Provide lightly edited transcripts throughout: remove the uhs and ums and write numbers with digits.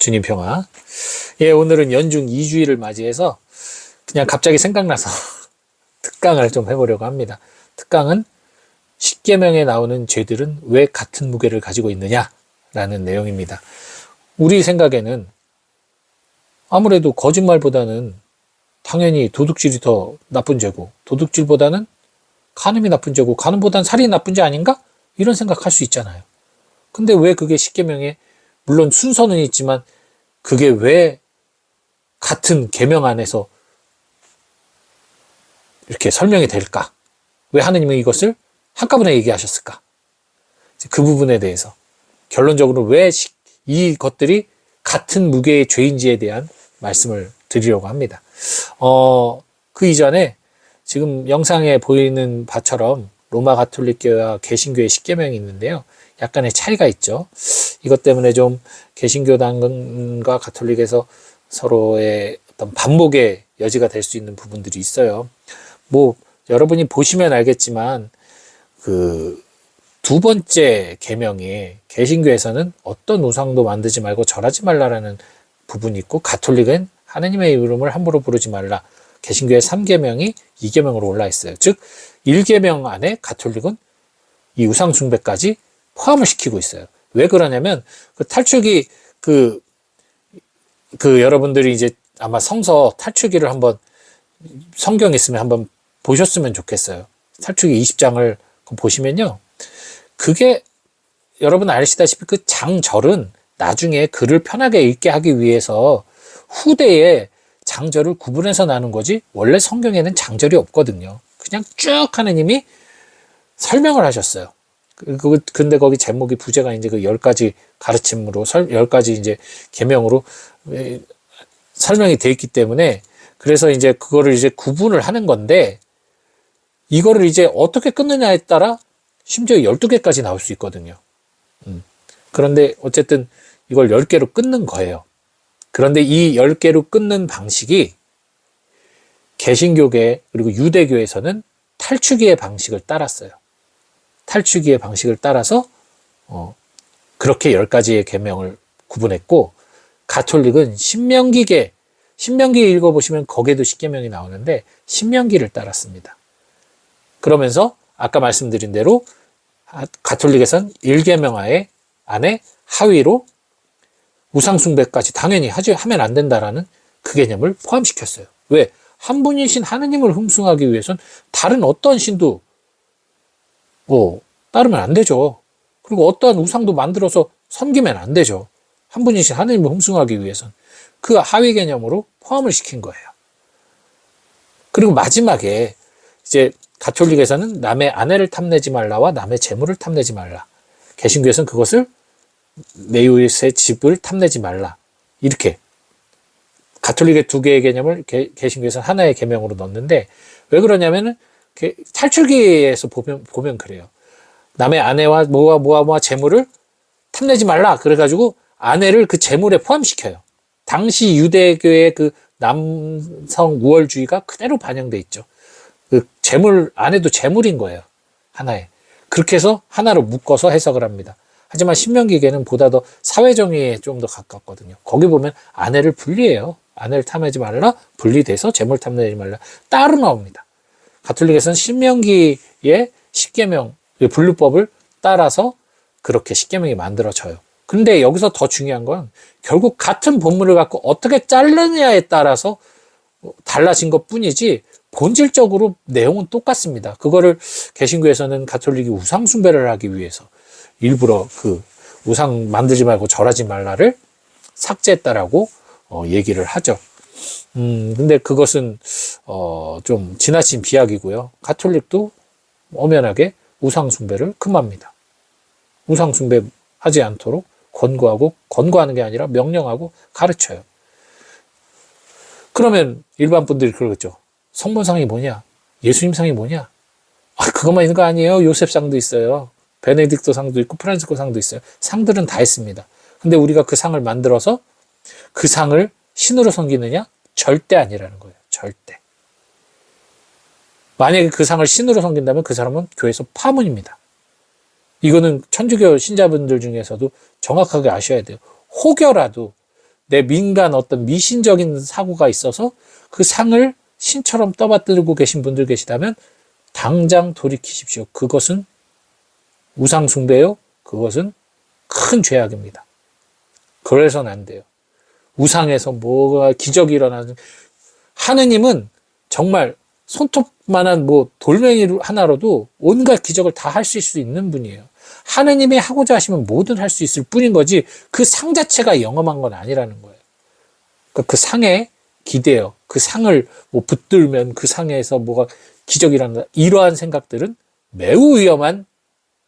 주님 평화. 예, 오늘은 연중 2주일을 맞이해서 그냥 갑자기 생각나서 특강을 좀 해보려고 합니다. 특강은 십계명에 나오는 죄들은 왜 같은 무게를 가지고 있느냐라는 내용입니다. 우리 생각에는 아무래도 거짓말보다는 당연히 도둑질이 더 나쁜 죄고, 도둑질보다는 간음이 나쁜 죄고, 간음보다는 살인이 나쁜 죄 아닌가? 이런 생각할 수 있잖아요. 근데 왜 그게 십계명에, 물론 순서는 있지만 그게 왜 같은 계명 안에서 이렇게 설명이 될까? 왜 하느님은 이것을 한꺼번에 얘기하셨을까? 그 부분에 대해서 결론적으로 왜 이것들이 같은 무게의 죄인지에 대한 말씀을 드리려고 합니다. 그 이전에 지금 영상에 보이는 바처럼 로마 가톨릭교회와 개신교의 십계명이 있는데요. 약간의 차이가 있죠. 이것 때문에 좀 개신교단과 가톨릭에서 서로의 어떤 반목의 여지가 될 수 있는 부분들이 있어요. 뭐 여러분이 보시면 알겠지만 그 두 번째 계명에 개신교에서는 어떤 우상도 만들지 말고 절하지 말라라는 부분이 있고, 가톨릭은 하느님의 이름을 함부로 부르지 말라. 개신교의 3계명이 2계명으로 올라 있어요. 즉 1계명 안에 가톨릭은 이 우상 숭배까지 포함을 시키고 있어요. 왜 그러냐면 그 탈출기 그 여러분들이 이제 아마 성서 탈출기를 한번 성경 있으면 한번 보셨으면 좋겠어요. 탈출기 20장을 보시면요. 그게 여러분 아시다시피 그 장절은 나중에 글을 편하게 읽게 하기 위해서 후대에 장절을 구분해서 나눈 거지, 원래 성경에는 장절이 없거든요. 그냥 쭉 하느님이 설명을 하셨어요. 근데 거기 제목이 부제가 이제 그 10가지 가르침으로 10가지 이제 계명으로 설명이 돼 있기 때문에, 그래서 이제 그거를 이제 구분을 하는 건데, 이거를 이제 어떻게 끊느냐에 따라 심지어 12개까지 나올 수 있거든요. 그런데 어쨌든 이걸 10개로 끊는 거예요. 그런데 이 10개로 끊는 방식이 개신교계 그리고 유대교에서는 탈취기의 방식을 따랐어요. 탈취기의 방식을 따라서 그렇게 10가지의 계명을 구분했고, 가톨릭은 신명기 읽어보시면 거기에도 십계명이 나오는데 신명기를 따랐습니다. 그러면서 아까 말씀드린 대로 가톨릭에선 1계명 안에 하위로 우상숭배까지 당연히 하면 안 된다라는 그 개념을 포함시켰어요. 왜? 한 분이신 하느님을 흠숭하기 위해선 다른 어떤 신도 따르면 안 되죠. 그리고 어떠한 우상도 만들어서 섬기면 안 되죠. 한 분이신 하느님을 흠숭하기 위해선 그 하위 개념으로 포함을 시킨 거예요. 그리고 마지막에 이제 가톨릭에서는 남의 아내를 탐내지 말라와 남의 재물을 탐내지 말라. 개신교에서는 그것을 내 이웃의 집을 탐내지 말라. 이렇게 가톨릭의 2개의 개념을 개신교에서는 하나의 계명으로 넣는데, 왜 그러냐면은 탈출기에서 보면 그래요. 남의 아내와 뭐와 재물을 탐내지 말라. 그래가지고 아내를 그 재물에 포함시켜요. 당시 유대교의 그 남성 우월주의가 그대로 반영돼 있죠. 그 아내도 재물인 거예요. 하나에. 그렇게 해서 하나로 묶어서 해석을 합니다. 하지만 신명기계는 보다 더 사회정의에 좀 더 가깝거든요. 거기 보면 아내를 분리해요. 아내를 탐내지 말라, 분리돼서 재물 탐내지 말라, 따로 나옵니다. 가톨릭에서는 신명기의 십계명, 분류법을 따라서 그렇게 십계명이 만들어져요. 근데 여기서 더 중요한 건 결국 같은 본문을 갖고 어떻게 자르느냐에 따라서 달라진 것 뿐이지 본질적으로 내용은 똑같습니다. 그거를 개신교에서는 가톨릭이 우상 숭배를 하기 위해서 일부러 그 우상 만들지 말고 절하지 말라를 삭제했다라고 얘기를 하죠. 근데 그것은 좀 지나친 비약이고요. 가톨릭도 엄연하게 우상 숭배를 금합니다. 우상 숭배 하지 않도록 권고하는 게 아니라 명령하고 가르쳐요. 그러면 일반 분들이 그러겠죠. 성모상이 뭐냐? 예수님상이 뭐냐? 그것만 있는 거 아니에요. 요셉상도 있어요. 베네딕토 상도 있고 프란시스코 상도 있어요. 상들은 다 있습니다. 근데 우리가 그 상을 만들어서 그 상을 신으로 섬기느냐? 절대 아니라는 거예요. 절대. 만약에 그 상을 신으로 섬긴다면 그 사람은 교회에서 파문입니다. 이거는 천주교 신자분들 중에서도 정확하게 아셔야 돼요. 혹여라도 내 민간 어떤 미신적인 사고가 있어서 그 상을 신처럼 떠받들고 계신 분들 계시다면 당장 돌이키십시오. 그것은 우상숭배요. 그것은 큰 죄악입니다. 그래서는 안 돼요. 우상에서 뭐가 기적이 일어나는, 하느님은 정말 손톱만한 뭐 돌멩이 하나로도 온갖 기적을 다 하실 수 있는 분이에요. 하느님이 하고자 하시면 뭐든 할 수 있을 뿐인 거지 그 상 자체가 영험한 건 아니라는 거예요. 그러니까 그 상에 기대요. 그 상을 뭐 붙들면 그 상에서 뭐가 기적이 일어난다. 이러한 생각들은 매우 위험한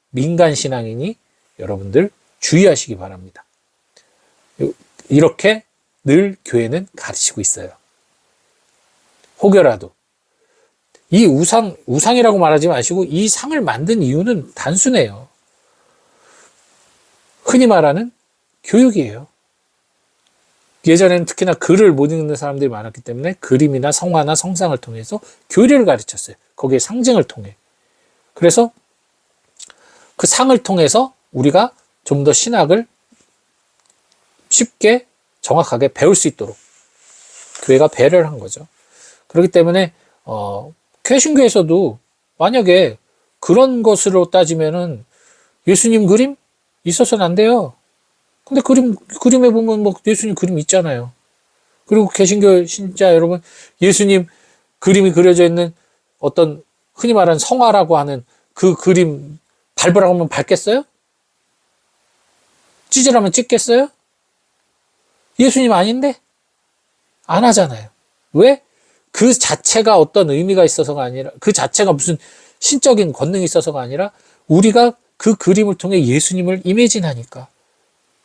민간 신앙이니 여러분들 주의하시기 바랍니다. 이렇게 늘 교회는 가르치고 있어요. 혹여라도 이 우상이라고 말하지 마시고 이 상을 만든 이유는 단순해요. 흔히 말하는 교육이에요. 예전에는 특히나 글을 못 읽는 사람들이 많았기 때문에 그림이나 성화나 성상을 통해서 교리를 가르쳤어요. 거기에 상징을 통해. 그래서 그 상을 통해서 우리가 좀 더 신학을 쉽게 정확하게 배울 수 있도록 교회가 배려를 한 거죠. 그렇기 때문에 개신교에서도 만약에 그런 것으로 따지면은 예수님 그림 있어서는 안 돼요. 근데 그림에 보면 뭐 예수님 그림 있잖아요. 그리고 개신교 신자 여러분, 예수님 그림이 그려져 있는 어떤 흔히 말하는 성화라고 하는 그 그림 밟으라고 하면 밟겠어요? 찢으라면 찢겠어요? 예수님 아닌데? 안 하잖아요. 왜? 그 자체가 어떤 의미가 있어서가 아니라, 그 자체가 무슨 신적인 권능이 있어서가 아니라 우리가 그 그림을 통해 예수님을 이미진하니까.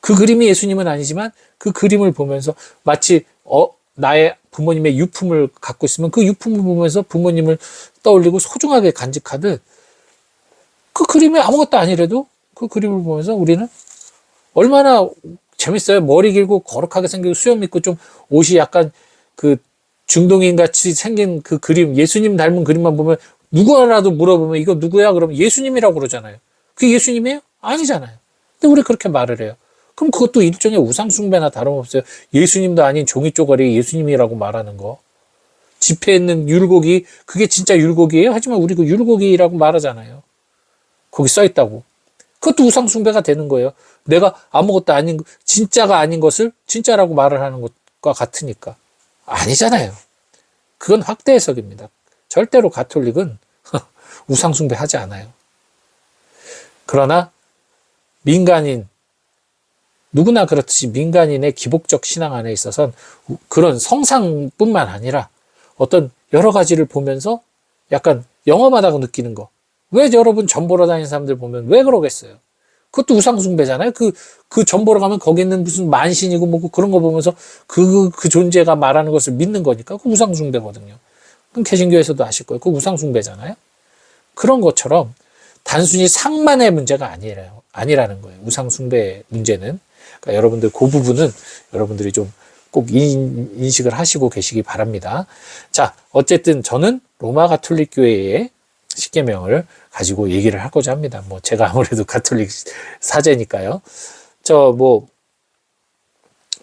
그 그림이 예수님은 아니지만 그 그림을 보면서 마치 나의 부모님의 유품을 갖고 있으면 그 유품을 보면서 부모님을 떠올리고 소중하게 간직하듯 그 그림이 아무것도 아니래도 그 그림을 보면서 우리는 얼마나 재밌어요. 머리 길고 거룩하게 생기고 수염 있고 좀 옷이 약간 그 중동인 같이 생긴 그 그림, 예수님 닮은 그림만 보면 누구 하나도 물어보면 이거 누구야? 그러면 예수님이라고 그러잖아요. 그게 예수님이에요? 아니잖아요. 근데 우리 그렇게 말을 해요. 그럼 그것도 일종의 우상숭배나 다름없어요. 예수님도 아닌 종이 쪼가리 예수님이라고 말하는 거. 집회에 있는 율곡이 그게 진짜 율곡이에요? 하지만 우리 그 율곡이라고 말하잖아요. 거기 써 있다고. 그것도 우상숭배가 되는 거예요. 내가 아무것도 아닌, 진짜가 아닌 것을 진짜라고 말을 하는 것과 같으니까. 아니잖아요. 그건 확대 해석입니다. 절대로 가톨릭은 우상숭배 하지 않아요. 그러나 민간인, 누구나 그렇듯이 민간인의 기복적 신앙 안에 있어서는 그런 성상뿐만 아니라 어떤 여러 가지를 보면서 약간 영험하다고 느끼는 거. 왜 여러분 전 보러 다니는 사람들 보면 왜 그러겠어요? 그것도 우상숭배잖아요. 그 전 보러 가면 거기 있는 무슨 만신이고 뭐고 그런 거 보면서 그 존재가 말하는 것을 믿는 거니까 그 우상숭배거든요. 그럼 개신교에서도 아실 거예요. 그 우상숭배잖아요. 그런 것처럼 단순히 상만의 문제가 아니라는 거예요. 우상숭배의 문제는. 그러니까 여러분들 그 부분은 여러분들이 좀 꼭 인식을 하시고 계시기 바랍니다. 자, 어쨌든 저는 로마 가톨릭 교회의 십계명을 가지고 얘기를 하고자 합니다. 뭐 제가 아무래도 가톨릭 사제니까요.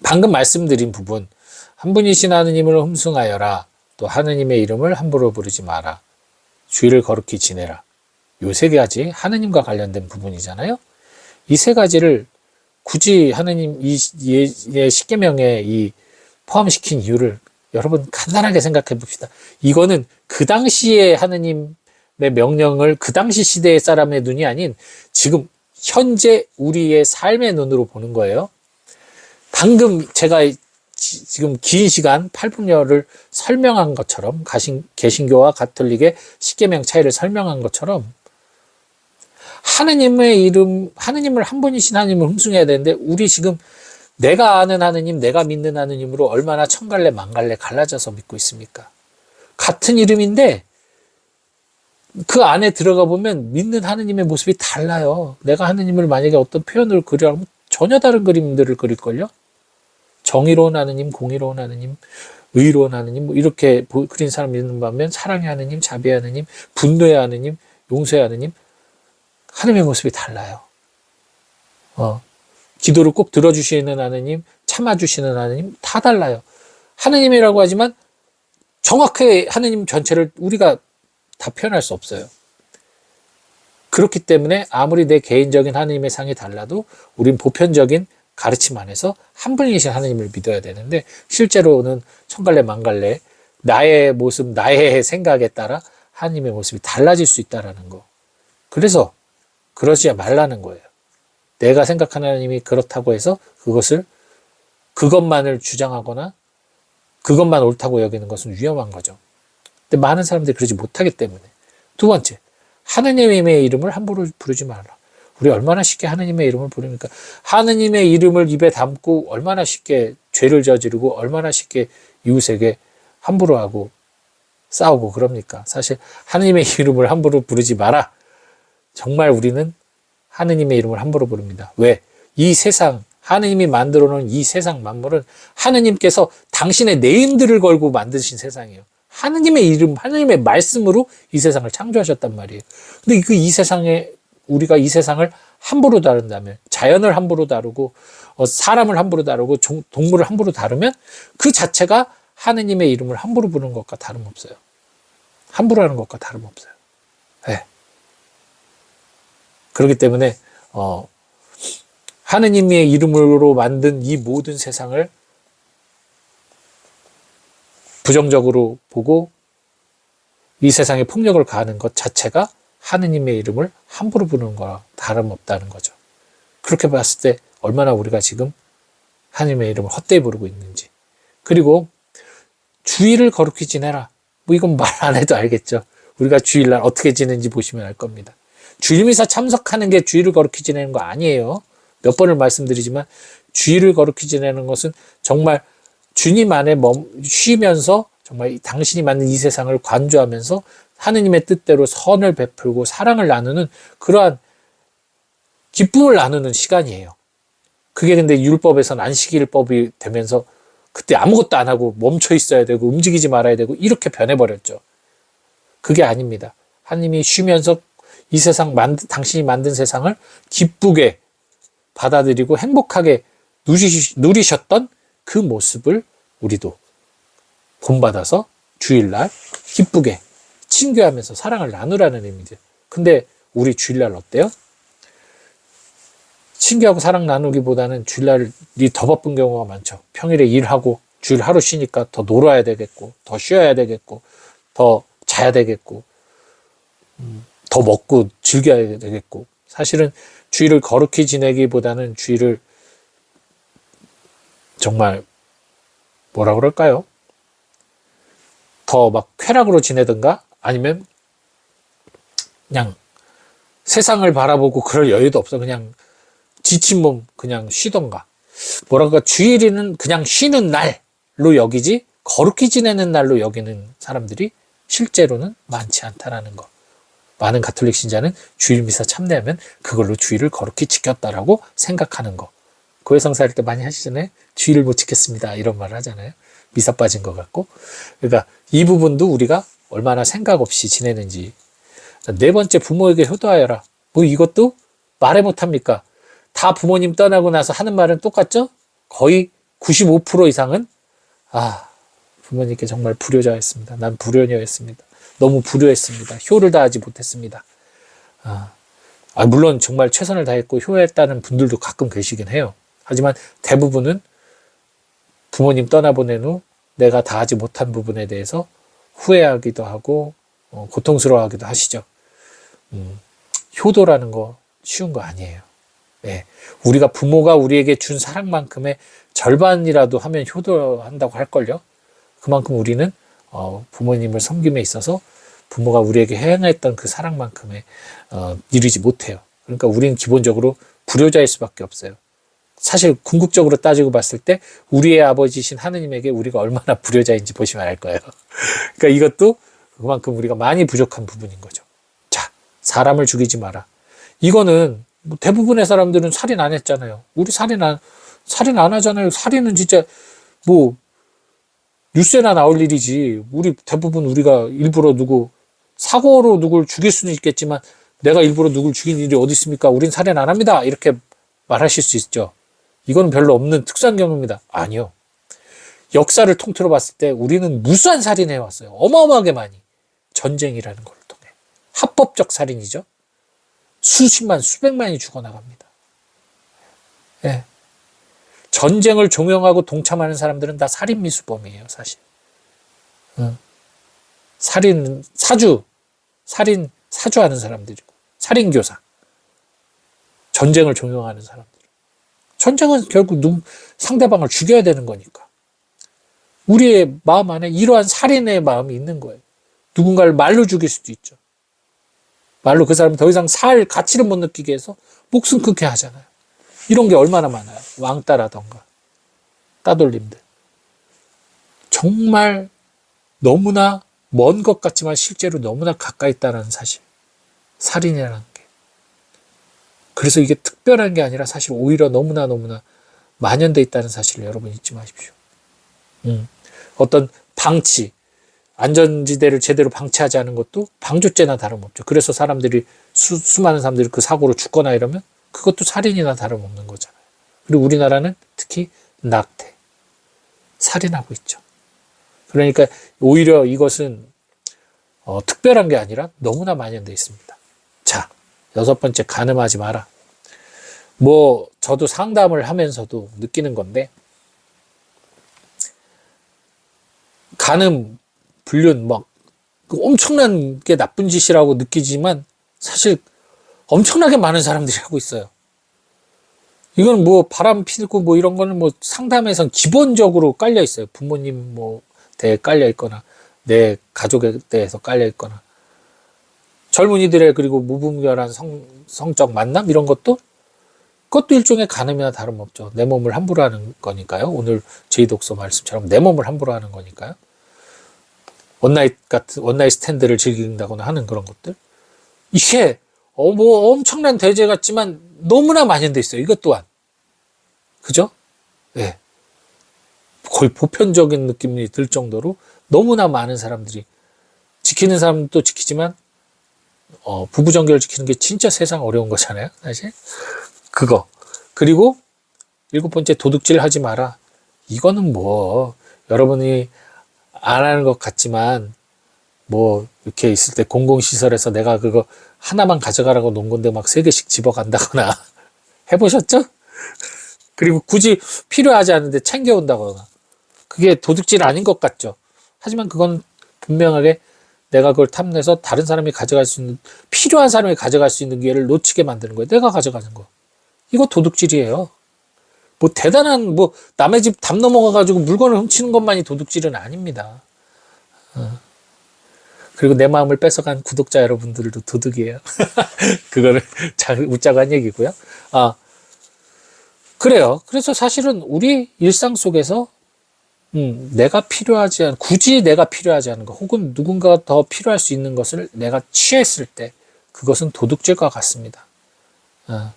방금 말씀드린 부분, 한 분이신 하느님을 흠숭하여라. 또 하느님의 이름을 함부로 부르지 마라. 주의를 거룩히 지내라. 요 세 가지 하느님과 관련된 부분이잖아요. 이 세 가지를 굳이 하느님 이 십계명에 이 포함시킨 이유를 여러분 간단하게 생각해 봅시다. 이거는 그 당시에 하느님의 명령을 그 당시 시대의 사람의 눈이 아닌 지금 현재 우리의 삶의 눈으로 보는 거예요. 방금 제가 지금 긴 시간 8분여를 설명한 것처럼 개신교와 가톨릭의 십계명 차이를 설명한 것처럼 하느님의 이름, 하느님을 한 분이신 하느님을 흠숭해야 되는데 우리 지금 내가 아는 하느님, 내가 믿는 하느님으로 얼마나 천갈래 만갈래 갈라져서 믿고 있습니까? 같은 이름인데 그 안에 들어가 보면 믿는 하느님의 모습이 달라요. 내가 하느님을 만약에 어떤 표현을 그리라면 전혀 다른 그림들을 그릴걸요? 정의로운 하느님, 공의로운 하느님, 의로운 하느님, 뭐 이렇게 그린 사람 있는 반면 사랑의 하느님, 자비의 하느님, 분노의 하느님, 용서의 하느님, 하느님의 모습이 달라요. 기도를 꼭 들어주시는 하느님, 참아주시는 하느님 다 달라요. 하느님이라고 하지만 정확하게 하느님 전체를 우리가 다 표현할 수 없어요. 그렇기 때문에 아무리 내 개인적인 하느님의 상이 달라도 우린 보편적인 가르침 안에서 한 분이신 하느님을 믿어야 되는데, 실제로는 천갈래 만갈래 나의 모습, 나의 생각에 따라 하느님의 모습이 달라질 수 있다는 거. 그래서 그러지 말라는 거예요. 내가 생각하는 하느님이 그렇다고 해서 그것만을 주장하거나 그것만 옳다고 여기는 것은 위험한 거죠. 근데 많은 사람들이 그러지 못하기 때문에. 두 번째, 하느님의 이름을 함부로 부르지 마라. 우리 얼마나 쉽게 하느님의 이름을 부릅니까? 하느님의 이름을 입에 담고 얼마나 쉽게 죄를 저지르고 얼마나 쉽게 이웃에게 함부로 하고 싸우고 그럽니까? 사실 하느님의 이름을 함부로 부르지 마라. 정말 우리는 하느님의 이름을 함부로 부릅니다. 왜? 이 세상, 하느님이 만들어 놓은 이 세상 만물은 하느님께서 당신의 네임들을 걸고 만드신 세상이에요. 하느님의 이름, 하느님의 말씀으로 이 세상을 창조하셨단 말이에요. 근데 이 세상에, 우리가 이 세상을 함부로 다룬다면, 자연을 함부로 다루고, 사람을 함부로 다루고, 동물을 함부로 다루면 그 자체가 하느님의 이름을 함부로 부르는 것과 다름없어요. 함부로 하는 것과 다름없어요. 네. 그렇기 때문에 하느님의 이름으로 만든 이 모든 세상을 부정적으로 보고 이 세상에 폭력을 가하는 것 자체가 하느님의 이름을 함부로 부르는 거랑 다름없다는 거죠. 그렇게 봤을 때 얼마나 우리가 지금 하느님의 이름을 헛되이 부르고 있는지. 그리고 주일을 거룩히 지내라. 뭐 이건 말 안 해도 알겠죠. 우리가 주일날 어떻게 지내는지 보시면 알 겁니다. 주일미사 참석하는 게 주일을 거룩히 지내는 거 아니에요. 몇 번을 말씀드리지만 주일을 거룩히 지내는 것은 정말 주님 안에 쉬면서 정말 당신이 만든 이 세상을 관조하면서 하느님의 뜻대로 선을 베풀고 사랑을 나누는 그러한 기쁨을 나누는 시간이에요. 그게 근데 율법에서는 안식일법이 되면서 그때 아무것도 안 하고 멈춰 있어야 되고 움직이지 말아야 되고 이렇게 변해버렸죠. 그게 아닙니다. 하느님이 쉬면서 이 세상 당신이 만든 세상을 기쁘게 받아들이고 행복하게 누리셨던 그 모습을 우리도 본받아서 주일날 기쁘게 친교하면서 사랑을 나누라는 의미죠. 근데 우리 주일날 어때요? 친교하고 사랑 나누기보다는 주일날이 더 바쁜 경우가 많죠. 평일에 일하고 주일 하루 쉬니까 더 놀아야 되겠고 더 쉬어야 되겠고 더 자야 되겠고 더 먹고 즐겨야 되겠고. 사실은 주일을 거룩히 지내기보다는 주일을 정말 뭐라 그럴까요? 더 막 쾌락으로 지내든가 아니면 그냥 세상을 바라보고 그럴 여유도 없어. 그냥 지친 몸 그냥 쉬던가. 뭐랄까 주일은 그냥 쉬는 날로 여기지 거룩히 지내는 날로 여기는 사람들이 실제로는 많지 않다라는 거. 많은 가톨릭 신자는 주일 미사 참배하면 그걸로 주일을 거룩히 지켰다라고 생각하는 거. 고해성사할 때 많이 하시잖아요. 주일을 못 지켰습니다. 이런 말을 하잖아요. 미사 빠진 것 같고. 그러니까 이 부분도 우리가 얼마나 생각 없이 지내는지. 네 번째, 부모에게 효도하여라. 뭐 이것도 말해 못합니까? 다 부모님 떠나고 나서 하는 말은 똑같죠? 거의 95% 이상은 부모님께 정말 불효자였습니다. 난 불효녀였습니다. 너무 불효했습니다. 효를 다하지 못했습니다. 물론 정말 최선을 다했고 효했다는 분들도 가끔 계시긴 해요. 하지만 대부분은 부모님 떠나보낸 후 내가 다하지 못한 부분에 대해서 후회하기도 하고 고통스러워하기도 하시죠. 효도라는 거 쉬운 거 아니에요. 네. 우리가 부모가 우리에게 준 사랑만큼의 절반이라도 하면 효도한다고 할걸요. 그만큼 우리는 부모님을 섬김에 있어서 부모가 우리에게 행했던 그 사랑만큼의 이르지 못해요. 그러니까 우리는 기본적으로 불효자일 수밖에 없어요. 사실 궁극적으로 따지고 봤을 때 우리의 아버지신 하느님에게 우리가 얼마나 불효자인지 보시면 알 거예요. 그러니까 이것도 그만큼 우리가 많이 부족한 부분인 거죠. 자, 사람을 죽이지 마라. 이거는 뭐 대부분의 사람들은 살인 안 했잖아요. 우리 살인 안 하잖아요. 살인은 진짜 뭐 뉴스에나 나올 일이지. 우리 대부분 우리가 일부러 사고로 누굴 죽일 수는 있겠지만 내가 일부러 누굴 죽인 일이 어디 있습니까? 우린 살인 안 합니다. 이렇게 말하실 수 있죠. 이거는 별로 없는 특수한 경우입니다. 아니요. 역사를 통틀어 봤을 때 우리는 무수한 살인해 왔어요. 어마어마하게 많이. 전쟁이라는 걸 통해. 합법적 살인이죠. 수십만, 수백만이 죽어나갑니다. 예. 전쟁을 종용하고 동참하는 사람들은 다 살인미수범이에요, 사실. 살인, 사주하는 사람들이고, 살인교사. 전쟁을 종용하는 사람들. 전쟁은 결국 상대방을 죽여야 되는 거니까. 우리의 마음 안에 이러한 살인의 마음이 있는 거예요. 누군가를 말로 죽일 수도 있죠. 말로 그 사람이 더 이상 살 가치를 못 느끼게 해서 목숨 끊게 하잖아요. 이런 게 얼마나 많아요. 왕따라던가 따돌림들. 정말 너무나 먼 것 같지만 실제로 너무나 가까이 있다는 사실. 살인이라는 게. 그래서 이게 특별한 게 아니라 사실 오히려 너무나 만연돼 있다는 사실을 여러분 잊지 마십시오. 어떤 방치, 안전지대를 제대로 방치하지 않은 것도 방조죄나 다름없죠. 그래서 사람들이 수많은 사람들이 그 사고로 죽거나 이러면 그것도 살인이나 다름없는 거잖아요. 그리고 우리나라는 특히 낙태, 살인하고 있죠. 그러니까 오히려 이것은 특별한 게 아니라 너무나 만연돼 있습니다. 자, 6번째, 간음하지 마라. 저도 상담을 하면서도 느끼는 건데, 간음, 불륜, 엄청난 게 나쁜 짓이라고 느끼지만 사실 엄청나게 많은 사람들이 하고 있어요. 이건 바람 피고 이런 거는 상담에선 기본적으로 깔려 있어요. 부모님 대해 깔려 있거나, 내 가족에 대해서 깔려 있거나. 젊은이들의 그리고 무분별한 성적 만남 이런 그것도 일종의 간음이나 다름없죠. 내 몸을 함부로 하는 거니까요. 오늘 제2독서 말씀처럼 내 몸을 함부로 하는 거니까요. 원나잇 스탠드를 즐긴다거나 하는 그런 것들. 이게 엄청난 대죄 같지만 너무나 만연돼 있어요. 이것 또한. 그죠? 예. 거의 보편적인 느낌이 들 정도로 너무나 많은 사람들이 지키는 사람도 지키지만 부부 정결을 지키는 게 진짜 세상 어려운 거잖아요. 사실. 그거. 그리고 7번째, 도둑질 하지 마라. 이거는 여러분이 안 하는 것 같지만 이렇게 있을 때 공공시설에서 내가 그거 하나만 가져가라고 놓은 건데 3개씩 집어간다거나 해보셨죠? 그리고 굳이 필요하지 않은데 챙겨온다거나. 그게 도둑질 아닌 것 같죠? 하지만 그건 분명하게 내가 그걸 탐내서 다른 사람이 가져갈 수 있는, 필요한 사람이 가져갈 수 있는 기회를 놓치게 만드는 거예요. 내가 가져가는 거. 이거 도둑질이에요. 대단한 남의 집 담 넘어가가지고 물건을 훔치는 것만이 도둑질은 아닙니다. 그리고 내 마음을 뺏어간 구독자 여러분들도 도둑이에요. 그거를 잘 웃자고 한 얘기고요. 그래요. 그래서 사실은 우리 일상 속에서 굳이 내가 필요하지 않은 것, 혹은 누군가가 더 필요할 수 있는 것을 내가 취했을 때 그것은 도둑질과 같습니다.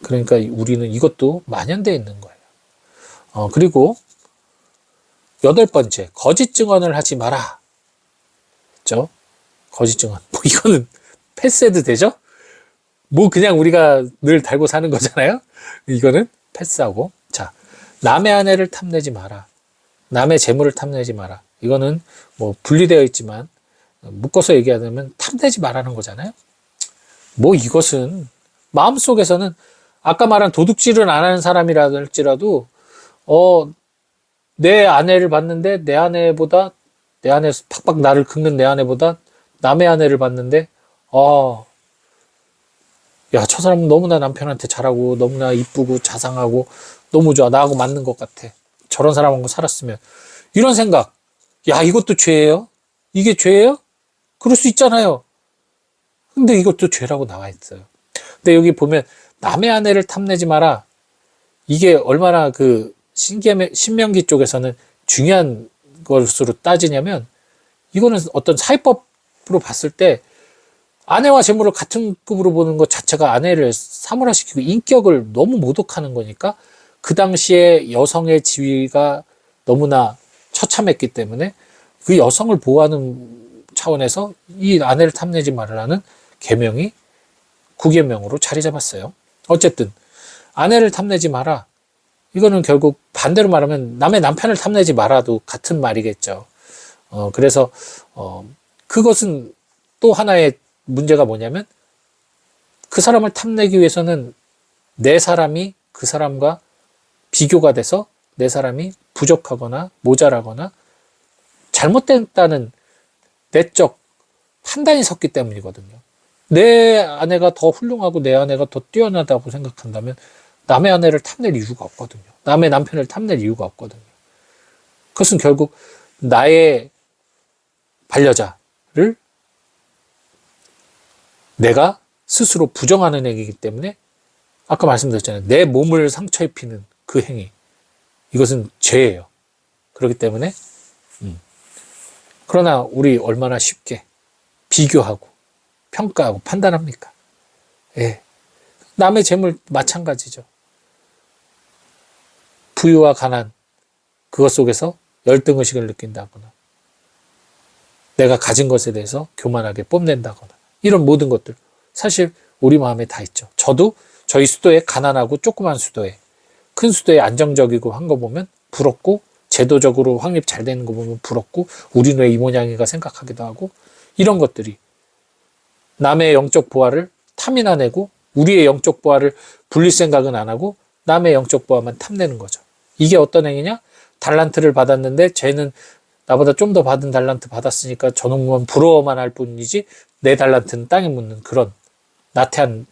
그러니까 우리는 이것도 만연되어 있는 거예요. 그리고 8번째, 거짓 증언을 하지 마라. 그죠? 거짓 증언. 이거는 패스해도 되죠? 그냥 우리가 늘 달고 사는 거잖아요? 이거는 패스하고. 자, 남의 아내를 탐내지 마라. 남의 재물을 탐내지 마라. 이거는 분리되어 있지만, 묶어서 얘기하자면 탐내지 말라는 거잖아요? 이것은 마음속에서는 아까 말한 도둑질을 안 하는 사람이라 할지라도 내 아내를 봤는데 내 아내 팍팍 나를 긁는 내 아내보다 남의 아내를 봤는데 야, 저 사람은 너무나 남편한테 잘하고 너무나 이쁘고 자상하고 너무 좋아. 나하고 맞는 것 같아. 저런 사람하고 살았으면. 이런 생각. 야, 이것도 죄예요? 이게 죄예요? 그럴 수 있잖아요. 근데 이것도 죄라고 나와 있어요. 근데 여기 보면 남의 아내를 탐내지 마라. 이게 얼마나 신명기 쪽에서는 중요한 것으로 따지냐면, 이거는 어떤 사회법으로 봤을 때 아내와 재물을 같은 급으로 보는 것 자체가 아내를 사물화시키고 인격을 너무 모독하는 거니까, 그 당시에 여성의 지위가 너무나 처참했기 때문에 그 여성을 보호하는 차원에서 이 아내를 탐내지 말라는 계명이 구계명으로 자리 잡았어요. 어쨌든 아내를 탐내지 마라. 이거는 결국 반대로 말하면 남의 남편을 탐내지 말아도 같은 말이겠죠. 그래서 그것은 또 하나의 문제가 뭐냐면 그 사람을 탐내기 위해서는 내 사람이 그 사람과 비교가 돼서 내 사람이 부족하거나 모자라거나 잘못됐다는 내적 판단이 섰기 때문이거든요. 내 아내가 더 훌륭하고 내 아내가 더 뛰어나다고 생각한다면 남의 아내를 탐낼 이유가 없거든요. 남의 남편을 탐낼 이유가 없거든요. 그것은 결국 나의 반려자를 내가 스스로 부정하는 행위이기 때문에 아까 말씀드렸잖아요. 내 몸을 상처 입히는 그 행위. 이것은 죄예요. 그렇기 때문에 그러나 우리 얼마나 쉽게 비교하고 평가하고 판단합니까? 예. 남의 재물 마찬가지죠. 부유와 가난 그것 속에서 열등의식을 느낀다거나 내가 가진 것에 대해서 교만하게 뽐낸다거나 이런 모든 것들 사실 우리 마음에 다 있죠. 저도 저희 수도에 가난하고 조그만 수도에 큰 수도에 안정적이고 한 거 보면 부럽고 제도적으로 확립 잘 되는 거 보면 부럽고 우리는 왜 이 모양인가 생각하기도 하고 이런 것들이 남의 영적 보화를 탐이나 내고 우리의 영적 보화를 불릴 생각은 안 하고 남의 영적 보화만 탐내는 거죠. 이게 어떤 행위냐? 달란트를 받았는데 쟤는 나보다 좀 더 받은 달란트 받았으니까 저놈은 부러워만 할 뿐이지 내 달란트는 땅에 묻는 그런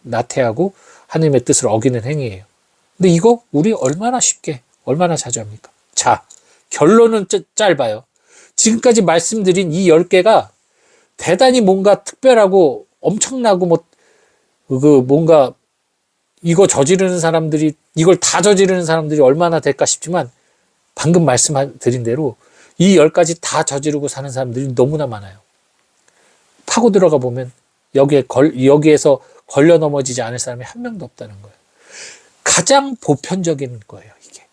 나태하고 하나님의 뜻을 어기는 행위예요. 근데 이거 우리 얼마나 쉽게 얼마나 자주 합니까? 자, 결론은 짧아요. 지금까지 말씀드린 이 10개가 대단히 뭔가 특별하고 엄청나고 뭔가 이거 저지르는 사람들이 이걸 다 저지르는 사람들이 얼마나 될까 싶지만 방금 말씀드린 대로 이 10가지 다 저지르고 사는 사람들이 너무나 많아요. 파고 들어가 보면 여기에서 걸려 넘어지지 않을 사람이 한 명도 없다는 거예요. 가장 보편적인 거예요, 이게.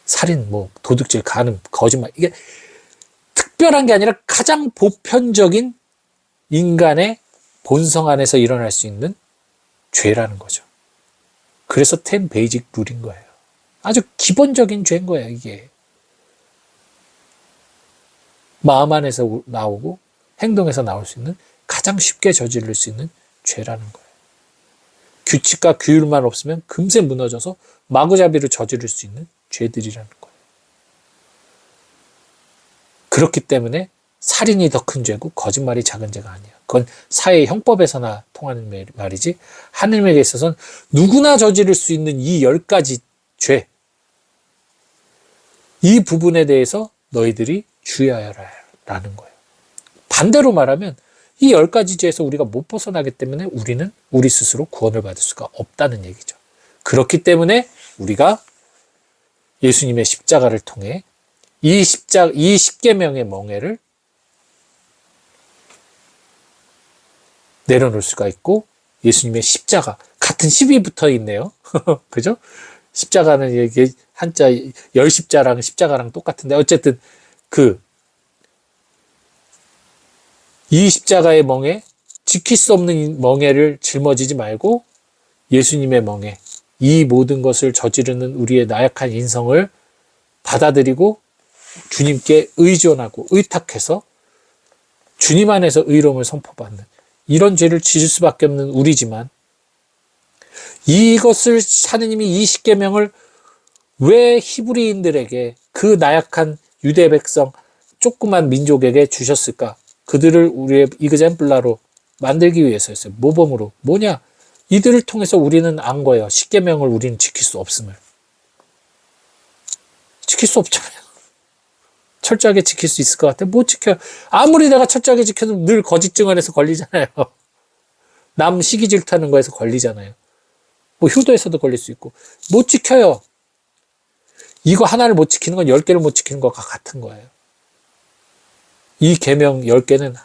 살인, 도둑질, 간음, 거짓말. 이게 특별한 게 아니라 가장 보편적인 인간의 본성 안에서 일어날 수 있는 죄라는 거죠. 그래서 10 베이직 룰인 거예요. 아주 기본적인 죄인 거예요, 이게. 마음 안에서 나오고 행동에서 나올 수 있는 가장 쉽게 저지를 수 있는 죄라는 거예요. 규칙과 규율만 없으면 금세 무너져서 마구잡이로 저지를 수 있는 죄들이라는 거예요. 그렇기 때문에 살인이 더 큰 죄고 거짓말이 작은 죄가 아니에요. 그건 사회 형법에서나 통하는 말이지 하느님에게 있어서는 누구나 저지를 수 있는 이 10가지 죄, 이 부분에 대해서 너희들이 주의하여라라는 거예요. 반대로 말하면 이 10가지 죄에서 우리가 못 벗어나기 때문에 우리는 우리 스스로 구원을 받을 수가 없다는 얘기죠. 그렇기 때문에 우리가 예수님의 십자가를 통해 이 10계명의 멍에를 내려놓을 수가 있고 예수님의 십자가 같은 10이 붙어 있네요. 그죠? 십자가는 이게 한자 열십자랑 십자가랑 똑같은데 어쨌든 이 십자가의 멍에 지킬 수 없는 멍에를 짊어지지 말고 예수님의 멍에 이 모든 것을 저지르는 우리의 나약한 인성을 받아들이고 주님께 의존하고 의탁해서 주님 안에서 의로움을 선포받는 이런 죄를 지을 수밖에 없는 우리지만 이것을 하느님이 이 십계명을 왜 히브리인들에게 그 나약한 유대 백성 조그만 민족에게 주셨을까? 그들을 우리의 이그젠플라로 만들기 위해서였어요. 모범으로. 뭐냐? 이들을 통해서 우리는 안 거예요. 십계명을 우리는 지킬 수 없음을. 지킬 수 없잖아요. 철저하게 지킬 수 있을 것 같아? 못 지켜요. 아무리 내가 철저하게 지켜도 늘 거짓 증언에서 걸리잖아요. 남 시기 질투하는 거에서 걸리잖아요. 효도에서도 걸릴 수 있고. 못 지켜요. 이거 하나를 못 지키는 건 10개를 못 지키는 것과 같은 거예요. 이 계명 10개는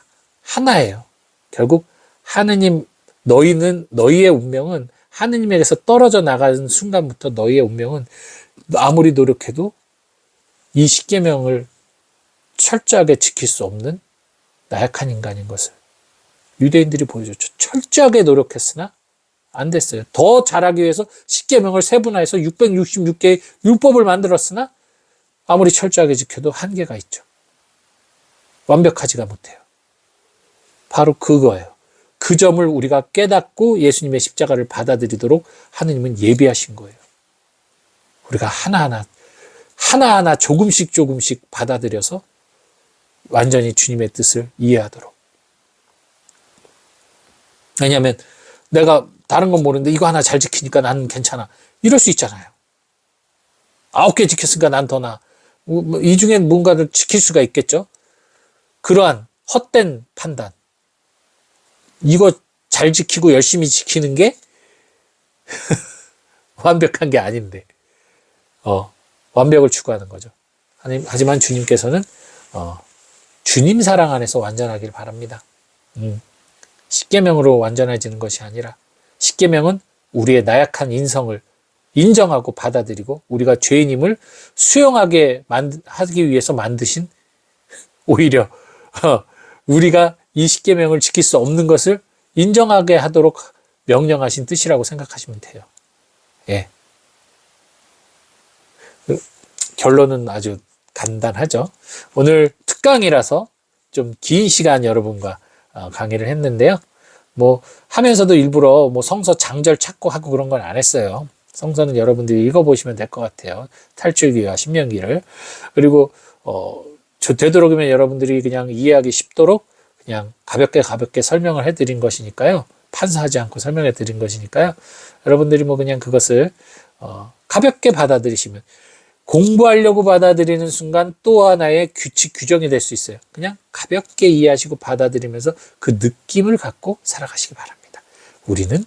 하나예요. 결국 하느님 너희의 운명은 하느님에게서 떨어져 나가는 순간부터 너희의 운명은 아무리 노력해도 이 십계명을 철저하게 지킬 수 없는 나약한 인간인 것을 유대인들이 보여줬죠. 철저하게 노력했으나 안 됐어요. 더 잘하기 위해서 십계명을 세분화해서 666개의 율법을 만들었으나 아무리 철저하게 지켜도 한계가 있죠. 완벽하지가 못해요. 바로 그거예요. 그 점을 우리가 깨닫고 예수님의 십자가를 받아들이도록 하느님은 예비하신 거예요. 우리가 하나하나 조금씩 받아들여서 완전히 주님의 뜻을 이해하도록. 왜냐하면 내가 다른 건 모르는데 이거 하나 잘 지키니까 나는 괜찮아. 이럴 수 있잖아요. 9개 지켰으니까 난 더 나아. 이 중엔 뭔가를 지킬 수가 있겠죠. 그러한 헛된 판단. 이거 잘 지키고 열심히 지키는 게 완벽한 게 아닌데 완벽을 추구하는 거죠. 하지만 주님께서는 주님 사랑 안에서 완전하길 바랍니다. 십계명으로 완전해지는 것이 아니라 십계명은 우리의 나약한 인성을 인정하고 받아들이고 우리가 죄인임을 수용하게 하기 위해서 만드신, 오히려 우리가 이 십계명을 지킬 수 없는 것을 인정하게 하도록 명령하신 뜻이라고 생각하시면 돼요. 예. 결론은 아주 간단하죠. 오늘 특강이라서 좀 긴 시간 여러분과 강의를 했는데요. 뭐 하면서도 일부러 뭐 성서 장절 찾고 하고 그런 건 안 했어요. 성서는 여러분들이 읽어보시면 될 것 같아요. 탈출기와 신명기를. 그리고 되도록이면 여러분들이 그냥 이해하기 쉽도록 그냥 가볍게 설명을 해드린 것이니까요. 판사하지 않고 설명해 드린 것이니까요. 여러분들이 뭐 그냥 그것을 가볍게 받아들이시면, 공부하려고 받아들이는 순간 또 하나의 규칙, 규정이 될 수 있어요. 그냥 가볍게 이해하시고 받아들이면서 그 느낌을 갖고 살아가시기 바랍니다. 우리는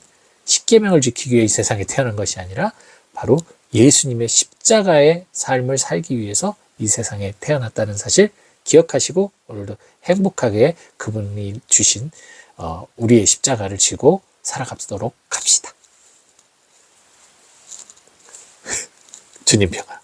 십계명을 지키기 위해 이 세상에 태어난 것이 아니라 바로 예수님의 십자가의 삶을 살기 위해서 이 세상에 태어났다는 사실 기억하시고 오늘도 행복하게 그분이 주신 우리의 십자가를 지고 살아가도록 합시다. 주님 평화.